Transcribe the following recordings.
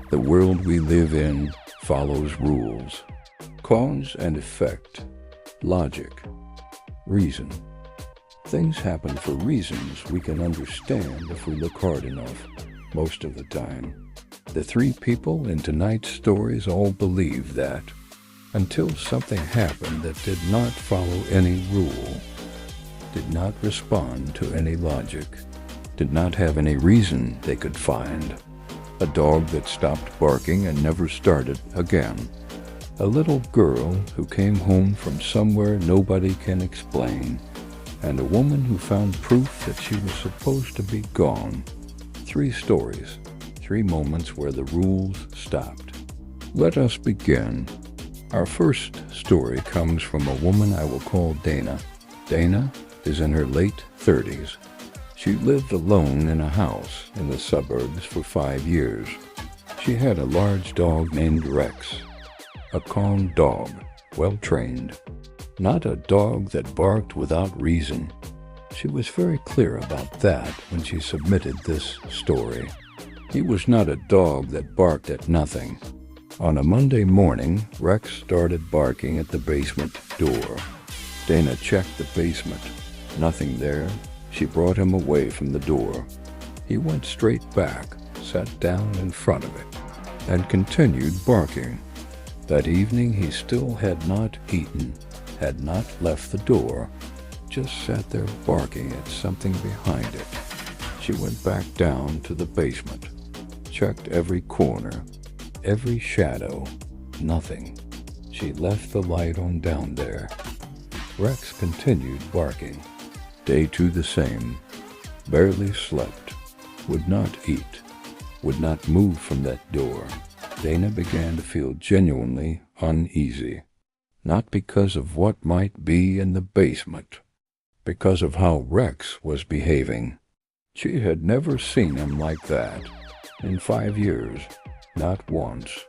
The world we live in follows rules, cause and effect, logic, reason. Things happen for reasons we can understand if we look hard enough, most of the time. The three people in tonight's stories all believe that, until something happened that did not follow any rule, did not respond to any logic, did not have any reason they could find. A dog that stopped barking and never started again. A little girl who came home from somewhere nobody can explain. And a woman who found proof that she was supposed to be gone. 3 stories, 3 moments where the rules stopped. Let us begin. Our first story comes from a woman I will call Dana. Dana is in her late 30s. She lived alone in a house in the suburbs for 5 years. She had a large dog named Rex, a calm dog, well-trained, not a dog that barked without reason. She was very clear about that when she submitted this story. He was not a dog that barked at nothing. On a Monday morning, Rex started barking at the basement door. Dana checked the basement. Nothing there. She brought him away from the door. He went straight back, sat down in front of it, and continued barking. That evening he still had not eaten, had not left the door, just sat there barking at something behind it. She went back down to the basement, checked every corner, every shadow, nothing. She left the light on down there. Rex continued barking. Day 2 the same. Barely slept. Would not eat. Would not move from that door. Dana began to feel genuinely uneasy. Not because of what might be in the basement. Because of how Rex was behaving. She had never seen him like that. In 5 years. Not once.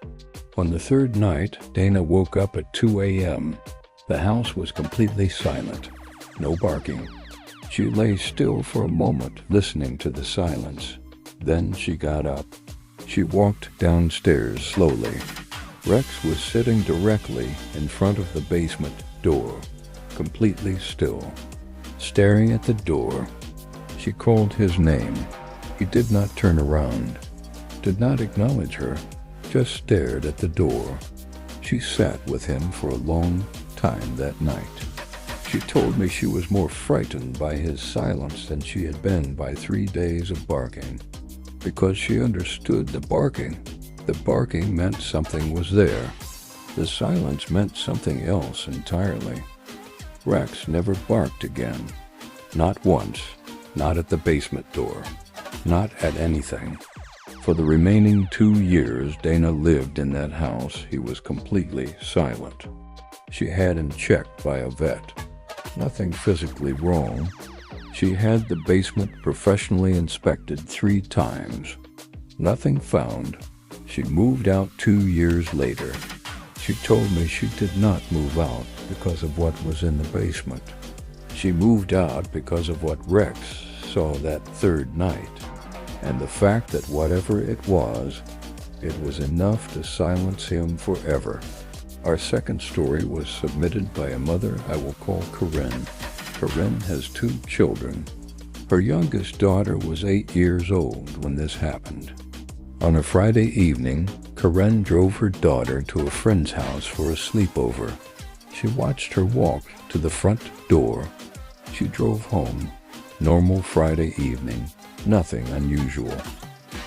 On the 3rd night, Dana woke up at 2 a.m. The house was completely silent. No barking. She lay still for a moment, listening to the silence. Then she got up. She walked downstairs slowly. Rex was sitting directly in front of the basement door, completely still, staring at the door. She called his name. He did not turn around, did not acknowledge her, just stared at the door. She sat with him for a long time that night. She told me she was more frightened by his silence than she had been by 3 days of barking, because she understood the barking. The barking meant something was there. The silence meant something else entirely. Rex never barked again. Not once. Not at the basement door. Not at anything. For the remaining 2 years Dana lived in that house, he was completely silent. She had him checked by a vet. Nothing physically wrong. She had the basement professionally inspected 3 times. Nothing found. She moved out 2 years later. She told me she did not move out because of what was in the basement. She moved out because of what Rex saw that 3rd night, and the fact that whatever it was enough to silence him forever. Our second story was submitted by a mother I will call Corinne. Corinne has 2 children. Her youngest daughter was 8 years old when this happened. On a Friday evening, Corinne drove her daughter to a friend's house for a sleepover. She watched her walk to the front door. She drove home. Normal Friday evening. Nothing unusual.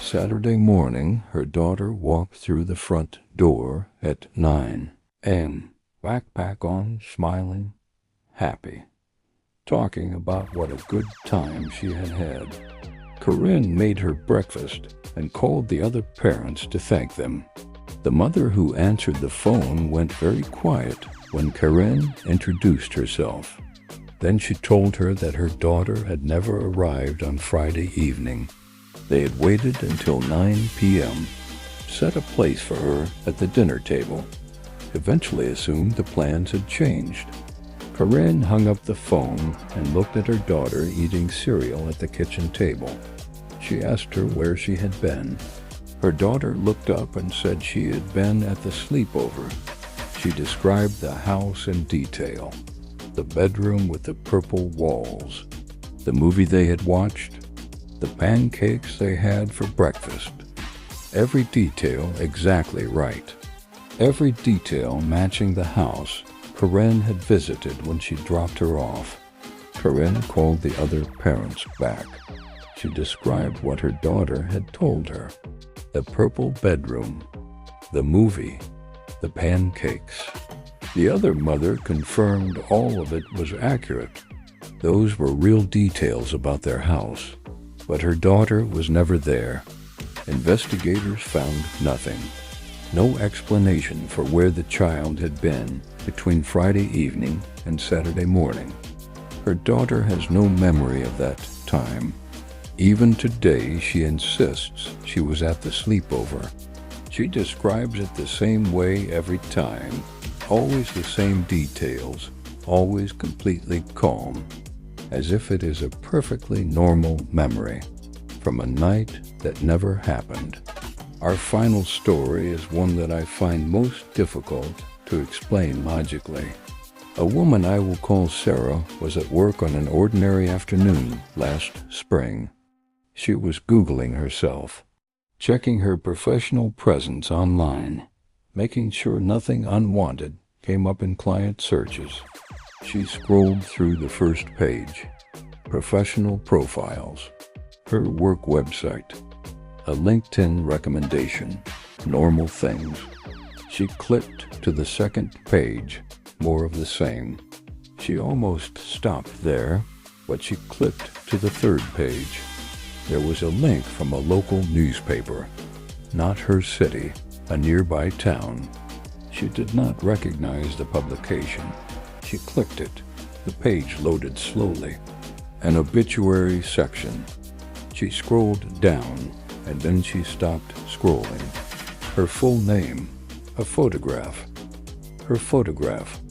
Saturday morning, her daughter walked through the front door at 9 a.m. Backpack on, smiling, happy, talking about what a good time she had had. Corinne made her breakfast and called the other parents to thank them. The mother who answered the phone went very quiet when Corinne introduced herself. Then she told her that her daughter had never arrived on Friday evening. They had waited until 9 p.m., set a place for her at the dinner table, eventually assumed the plans had changed. Corinne hung up the phone and looked at her daughter eating cereal at the kitchen table. She asked her where she had been. Her daughter looked up and said she had been at the sleepover. She described the house in detail, the bedroom with the purple walls, the movie they had watched, the pancakes they had for breakfast. Every detail exactly right. Every detail matching the house Corinne had visited when she dropped her off. Corinne called the other parents back. She described what her daughter had told her. The purple bedroom, the movie, the pancakes. The other mother confirmed all of it was accurate. Those were real details about their house. But her daughter was never there. Investigators found nothing. No explanation for where the child had been between Friday evening and Saturday morning. Her daughter has no memory of that time. Even today, she insists she was at the sleepover. She describes it the same way every time, always the same details, always completely calm, as if it is a perfectly normal memory from a night that never happened. Our final story is one that I find most difficult to explain logically. A woman I will call Sarah was at work on an ordinary afternoon last spring. She was Googling herself, checking her professional presence online, making sure nothing unwanted came up in client searches. She scrolled through the first page, professional profiles, her work website, a LinkedIn recommendation, normal things. She clicked to the second page, more of the same. She almost stopped there, but she clicked to the third page. There was a link from a local newspaper, not her city, a nearby town. She did not recognize the publication. She clicked it. The page loaded slowly. An obituary section. She scrolled down, and then she stopped scrolling. Her full name, a photograph. Her photograph,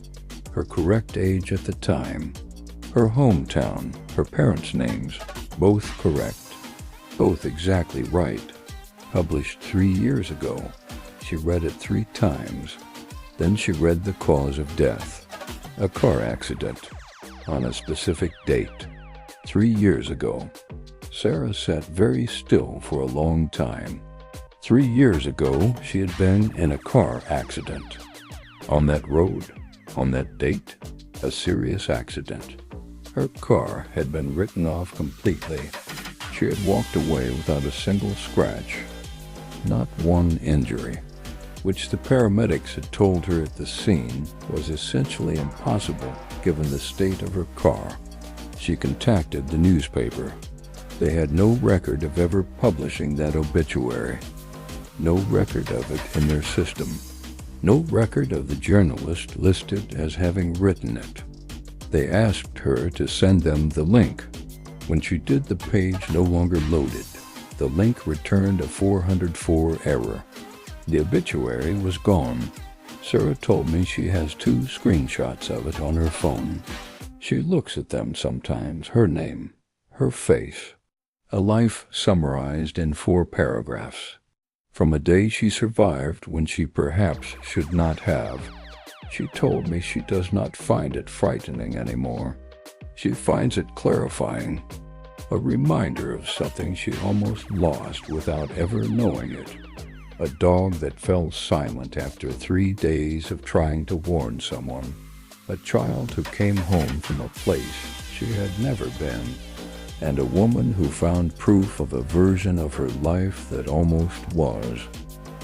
her correct age at the time, her hometown, her parents' names, both correct. Both exactly right. Published 3 years ago. She read it 3 times. Then she read the cause of death. A car accident. On a specific date. 3 years ago. Sarah sat very still for a long time. 3 years ago, she had been in a car accident. On that road. On that date. A serious accident. Her car had been written off completely. She had walked away without a single scratch, not one injury, which the paramedics had told her at the scene was essentially impossible given the state of her car. She contacted the newspaper. They had no record of ever publishing that obituary, no record of it in their system, no record of the journalist listed as having written it. They asked her to send them the link. When she did, the page no longer loaded. The link returned a 404 error. The obituary was gone. Sarah told me she has 2 screenshots of it on her phone. She looks at them sometimes, her name, her face. A life summarized in 4 paragraphs. From a day she survived when she perhaps should not have. She told me she does not find it frightening anymore. She finds it clarifying, a reminder of something she almost lost without ever knowing it. A dog that fell silent after 3 days of trying to warn someone. A child who came home from a place she had never been. And a woman who found proof of a version of her life that almost was.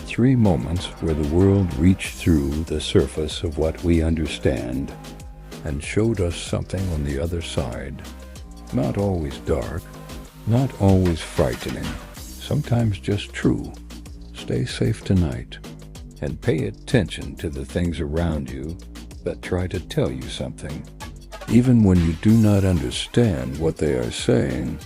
3 moments where the world reached through the surface of what we understand and showed us something on the other side. Not always dark, not always frightening, sometimes just true. Stay safe tonight, and pay attention to the things around you that try to tell you something. Even when you do not understand what they are saying,